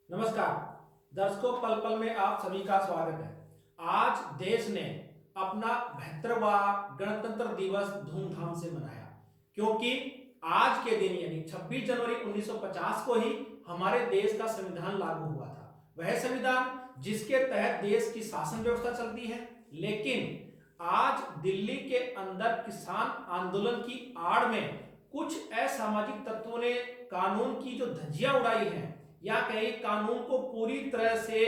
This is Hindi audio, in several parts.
नमस्कार दर्शकों, पल पल में आप सभी का स्वागत है। आज देश ने अपना 72वां गणतंत्र दिवस धूमधाम से मनाया, क्योंकि आज के दिन यानी 26 जनवरी 1950 को ही हमारे देश का संविधान लागू हुआ था। वह संविधान जिसके तहत देश की शासन व्यवस्था चलती है। लेकिन आज दिल्ली के अंदर किसान आंदोलन की आड़ में कुछ असामाजिक तत्वों ने कानून की जो धज्जियां उड़ाई हैं, या कहीं कानून को पूरी तरह से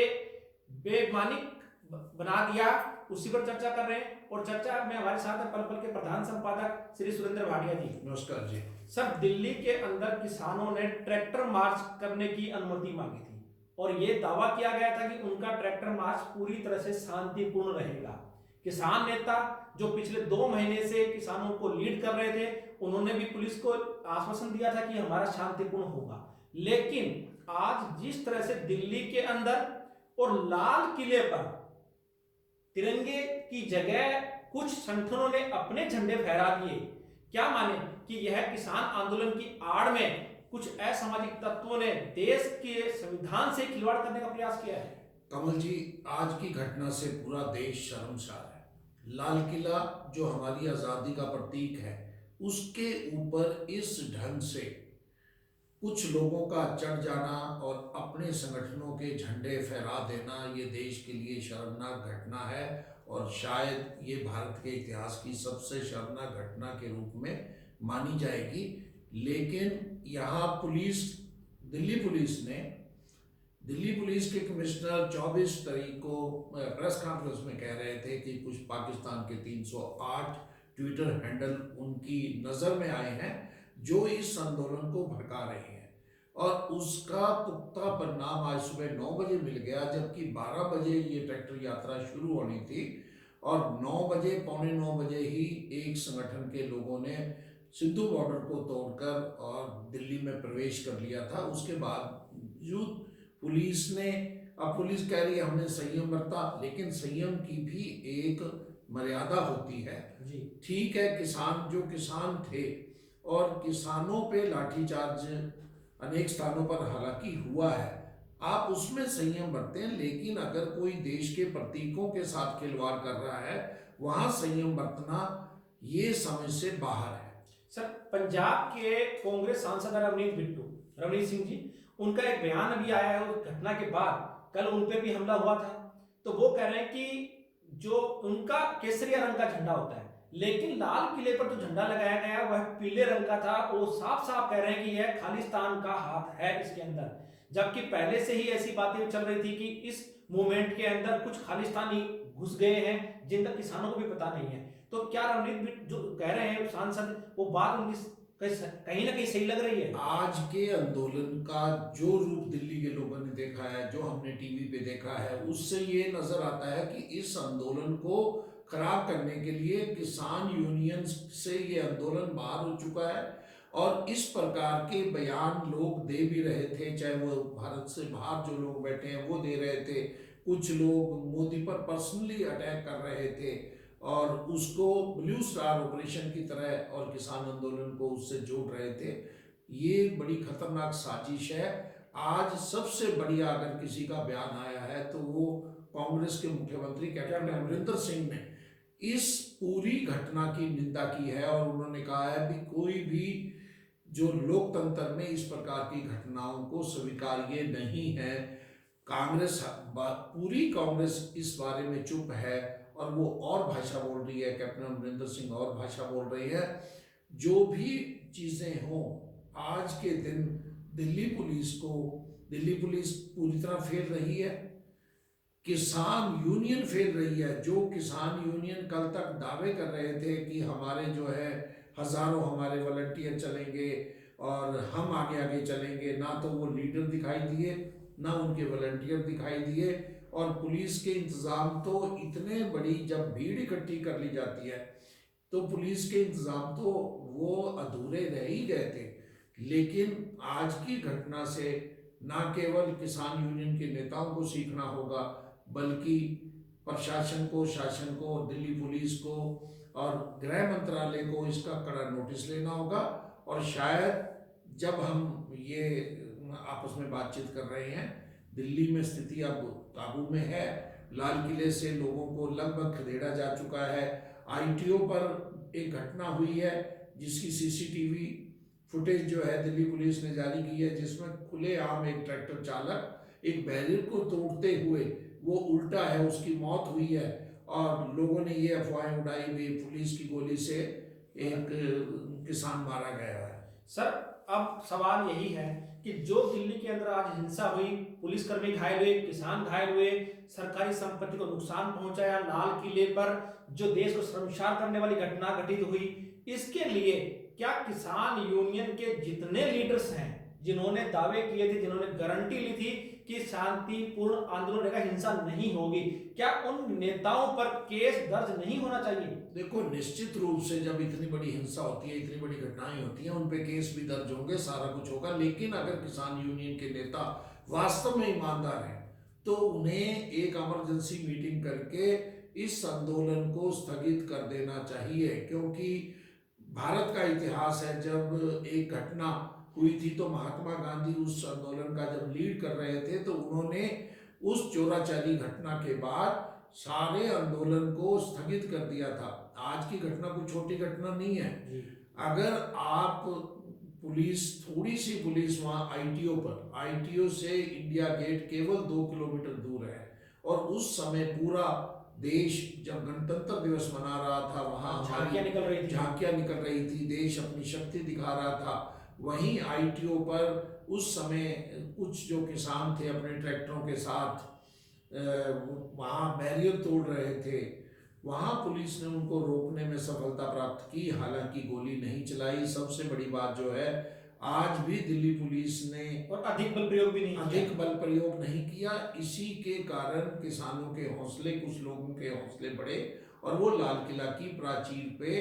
बेमानिक बना दिया, उसी पर चर्चा कर रहे हैं। और चर्चा में हमारे साथ है पल पल के प्रधान संपादक श्री सुरेंद्र भाटिया जी। नमस्कार जी। सर, दिल्ली के अंदर किसानों ने ट्रैक्टर मार्च करने की अनुमति मांगी थी और यह दावा किया गया था कि उनका ट्रैक्टर मार्च पूरी तरह से शांतिपूर्ण रहेगा। किसान नेता जो पिछले 2 महीने से किसानों को लीड कर रहे थे, उन्होंने भी पुलिस को आश्वासन दिया था कि हमारा शांतिपूर्ण होगा। लेकिन आज जिस तरह से दिल्ली के अंदर और लाल किले पर तिरंगे की जगह कुछ संगठनों ने अपने झंडे फहरा दिए, क्या माने कि यह किसान आंदोलन की आड़ में कुछ असामाजिक तत्वों ने देश के संविधान से खिलवाड़ करने का प्रयास किया है? कमल जी, आज की घटना से पूरा देश शर्मसार है। लाल किला जो हमारी आज़ादी का प्रतीक है, उसके ऊपर इस ढंग से कुछ लोगों का चढ़ जाना और अपने संगठनों के झंडे फहरा देना, ये देश के लिए शर्मनाक घटना है। और शायद ये भारत के इतिहास की सबसे शर्मनाक घटना के रूप में मानी जाएगी। लेकिन यहाँ दिल्ली पुलिस के कमिश्नर 24 तारीख को प्रेस कॉन्फ्रेंस में कह रहे थे कि कुछ पाकिस्तान के 308 ट्विटर हैंडल उनकी नज़र में आए हैं जो इस आंदोलन को भड़का रहे हैं। और उसका पुख्ता परिणाम आज सुबह 9 बजे मिल गया, जबकि 12 बजे ये ट्रैक्टर यात्रा शुरू होनी थी। और 9 बजे, पौने 9 बजे ही एक संगठन के लोगों ने सिंधु बॉर्डर को तोड़कर और दिल्ली में प्रवेश कर लिया था। उसके बाद यूथ पुलिस ने, अब पुलिस कह रही है हमने संयम बरता, लेकिन संयम की भी एक मर्यादा होती है जी। ठीक है, किसान थे और किसानों पे लाठीचार्ज अनेक स्थानों पर हालांकि हुआ है, आप उसमें संयम बरतें। लेकिन अगर कोई देश के प्रतीकों के साथ खिलवाड़ कर रहा है, वहां संयम बरतना ये समझ से बाहर है। सर, पंजाब के कांग्रेस सांसद रवनीत सिंह जी, उनका एक बयान अभी आया है उस घटना के बाद। कल उन पे भी हमला हुआ था, तो वो कह रहे हैं कि जो उनका केसरिया रंग का झंडा होता है, लेकिन लाल किले पर जो झंडा लगाया गया वह पीले रंग का था। वो साफ साफ कह रहे हैं कि यह खालिस्तान का हाथ है इसके अंदर, जबकि पहले से ही ऐसी बातें चल रही थी कि इस मूवमेंट के अंदर कुछ खालिस्तानी घुस गए हैं जिनका किसानों को भी पता नहीं है। तो क्या रवनीत जो कह रहे हैं सांसद, वो बात उनकी कहीं ना कहीं सही लग रही है? आज के आंदोलन का जो रूप दिल्ली के लोगों ने देखा है, जो हमने टीवी पे देखा है, उससे ये नजर आता है कि इस आंदोलन को खराब करने के लिए किसान यूनियन से ये आंदोलन बाहर हो चुका है। और इस प्रकार के बयान लोग दे भी रहे थे, चाहे वो भारत से बाहर जो लोग बैठे हैं वो दे रहे थे, कुछ लोग मोदी पर पर्सनली अटैक कर रहे थे और उसको ब्लू स्टार ऑपरेशन की तरह और किसान आंदोलन को उससे जोड़ रहे थे। ये बड़ी खतरनाक साजिश है। आज सबसे बढ़िया अगर किसी का बयान आया है तो वो कांग्रेस के मुख्यमंत्री कैप्टन अमरिंदर सिंह ने इस पूरी घटना की निंदा की है और उन्होंने कहा है कि कोई भी जो लोकतंत्र में इस प्रकार की घटनाओं को स्वीकार्य नहीं है। पूरी कांग्रेस इस बारे में चुप है और वो और भाषा बोल रही है, कैप्टन अमरिंदर सिंह और भाषा बोल रही है। जो भी चीज़ें हों, आज के दिन दिल्ली पुलिस पूरी तरह फेल रही है, किसान यूनियन फेल रही है। जो किसान यूनियन कल तक दावे कर रहे थे कि हमारे जो है हजारों हमारे वॉलंटियर चलेंगे और हम आगे आगे चलेंगे, ना तो वो लीडर दिखाई दिए ना उनके वॉलंटियर दिखाई दिए। और पुलिस के इंतजाम तो इतने बड़ी, जब भीड़ इकट्ठी कर ली जाती है तो पुलिस के इंतजाम तो वो अधूरे रह ही गए थे। लेकिन आज की घटना से ना केवल किसान यूनियन के नेताओं को सीखना होगा, बल्कि प्रशासन को, शासन को, दिल्ली पुलिस को और गृह मंत्रालय को इसका कड़ा नोटिस लेना होगा। और शायद जब हम ये आपस में बातचीत कर रहे हैं, दिल्ली में स्थिति अब काबू में है। लाल किले से लोगों को लगभग खदेड़ा जा चुका है। आईटीओ पर एक घटना हुई है जिसकी सीसीटीवी फुटेज जो है दिल्ली पुलिस ने जारी की है, जिसमें खुलेआम एक ट्रैक्टर चालक एक बैरियर को तोड़ते हुए वो उल्टा है, उसकी मौत हुई है। और लोगों ने ये अफवाहें उड़ाई भी पुलिस की गोली से एक किसान मारा गया है। सर, अब सवाल यही है कि जो दिल्ली के अंदर आज हिंसा हुई, पुलिसकर्मी घायल हुए, किसान घायल हुए, सरकारी संपत्ति को नुकसान पहुंचाया, लाल किले पर जो देश को शर्मसार करने वाली घटना घटित हुई, इसके लिए क्या किसान यूनियन के जितने लीडर्स हैं, जिन्होंने दावे किए थे, जिन्होंने गारंटी ली थी कि शांतिपूर्ण आंदोलन रहेगा, हिंसा नहीं होगी, क्या उन नेताओं पर केस दर्ज नहीं होना चाहिए? देखो, निश्चित रूप से जब इतनी बड़ी हिंसा होती है, इतनी बड़ी घटनाएं होती हैं, उन पे केस भी दर्ज होंगे, सारा कुछ होगा। लेकिन अगर किसान यूनियन के नेता वास्तव में ईमानदार हैं तो उन्हें एक इमरजेंसी मीटिंग करके इस आंदोलन को स्थगित कर देना चाहिए। क्योंकि भारत का इतिहास है, जब एक घटना हुई थी तो महात्मा गांधी उस आंदोलन का जब लीड कर रहे थे तो उन्होंने उस चोराचारी घटना के बाद सारे आंदोलन को स्थगित कर दिया था। आज की घटना कोई छोटी घटना नहीं है। अगर आप थोड़ी सी पुलिस वहाँ आईटीओ से इंडिया गेट केवल 2 किलोमीटर दूर है, और उस समय पूरा देश जब गणतंत्र दिवस मना रहा था, वहाँ झांकियां निकल रही थी, देश अपनी शक्ति दिखा रहा था। वहीं आईटीओ पर उस समय कुछ जो किसान थे अपने ट्रैक्टरों के साथ वहाँ बैरियर तोड़ रहे थे, वहाँ पुलिस ने उनको रोकने में सफलता प्राप्त की, हालांकि गोली नहीं चलाई। सबसे बड़ी बात जो है, आज भी दिल्ली पुलिस ने और अधिक बल प्रयोग नहीं किया। इसी के कारण किसानों के हौसले, कुछ लोगों के हौसले बढ़े और वो लाल किला की प्राचीर पे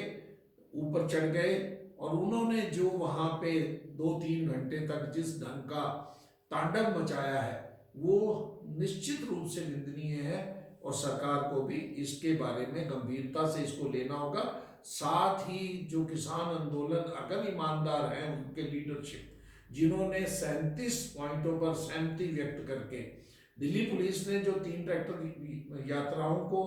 ऊपर चढ़ गए। और उन्होंने जो वहाँ पे 2-3 घंटे तक जिस ढंग का तांडव मचाया है वो निश्चित रूप से निंदनीय है, और सरकार को भी इसके बारे में गंभीरता से इसको लेना होगा। साथ ही जो किसान आंदोलन अगर ईमानदार हैं, उनके लीडरशिप जिन्होंने 37 पॉइंटों पर सहमति व्यक्त करके, दिल्ली पुलिस ने जो 3 ट्रैक्टर यात्राओं को,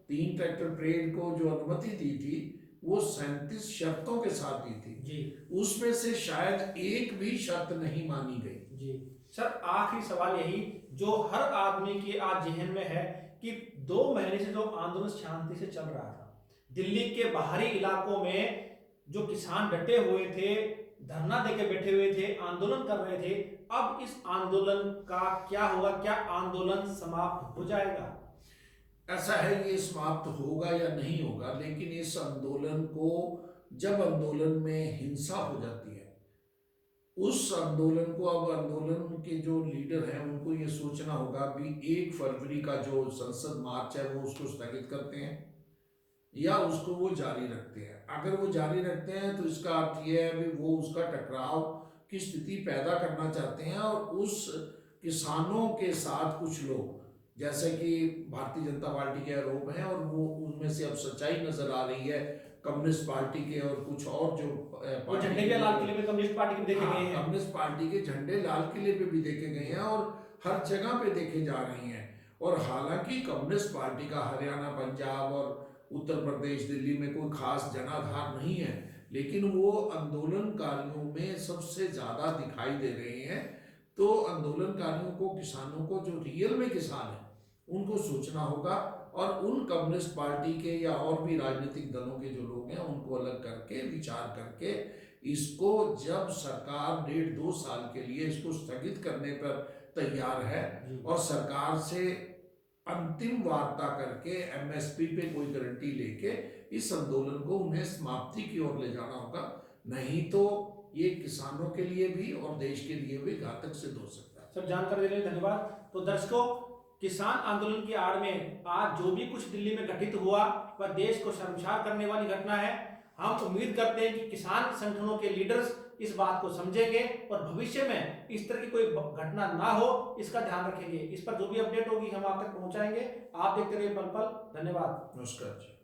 3 ट्रैक्टर परेड को जो अनुमति दी थी वो 37 शर्तों के साथ दी थी जी। उसमें से शायद एक भी शर्त नहीं मानी गई जी। सर, आखिरी सवाल यही जो हर आदमी के आज जहन में है कि 2 महीने से जो आंदोलन शांति से चल रहा था, दिल्ली के बाहरी इलाकों में जो किसान डटे हुए थे, धरना देके बैठे हुए थे, आंदोलन कर रहे थे, अब इस आंदोलन का क्या होगा? क्या आंदोलन समाप्त हो जाएगा? ऐसा है, ये समाप्त होगा या नहीं होगा, लेकिन इस आंदोलन को, जब आंदोलन में हिंसा हो जाती है, उस आंदोलन को, अब आंदोलन के जो लीडर हैं उनको ये सोचना होगा भी 1 फरवरी का जो संसद मार्च है वो उसको स्थगित करते हैं या उसको वो जारी रखते हैं। अगर वो जारी रखते हैं तो इसका अर्थ ये है भी वो उसका टकराव की स्थिति पैदा करना चाहते हैं, और उस किसानों के साथ कुछ लोग, जैसे कि भारतीय जनता पार्टी के आरोप हैं और वो उनमें से अब सच्चाई नजर आ रही है, कम्युनिस्ट पार्टी के और कुछ और जो झंडे के लाल किले पे कम्युनिस्ट पार्टी के देखे गए हैं, कम्युनिस्ट पार्टी के झंडे लाल किले पे भी देखे गए हैं और हर जगह पे देखे जा रहे हैं। और हालांकि कम्युनिस्ट पार्टी का हरियाणा, पंजाब और उत्तर प्रदेश, दिल्ली में कोई खास जनाधार नहीं है, लेकिन वो आंदोलनकारियों में सबसे ज्यादा दिखाई दे रहे हैं। तो आंदोलनकारियों को, किसानों को, जो रियल में किसान है, उनको सोचना होगा, और उन कम्युनिस्ट पार्टी के या और भी राजनीतिक दलों के जो लोग हैं उनको अलग करके, विचार करके, इसको जब सरकार 1.5-2 साल के लिए इसको स्थगित करने पर तैयार है और सरकार से अंतिम वार्ता करके एमएसपी पे कोई गारंटी लेके इस आंदोलन को उन्हें समाप्ति की ओर ले जाना होगा, नहीं तो ये किसानों के लिए भी और देश के लिए भी घातक सिद्ध हो सकता है। सब जानकारी देने के लिए धन्यवाद। तो दर्शकों, किसान आंदोलन की आड़ में आज जो भी कुछ दिल्ली में घटित हुआ वह देश को शर्मसार करने वाली घटना है। हम उम्मीद करते हैं कि किसान संगठनों के लीडर्स इस बात को समझेंगे और भविष्य में इस तरह की कोई घटना ना हो इसका ध्यान रखेंगे। इस पर जो भी अपडेट होगी हम आप तक पहुंचाएंगे। आप देखते रहिए पल पल। धन्यवाद। नमस्कार।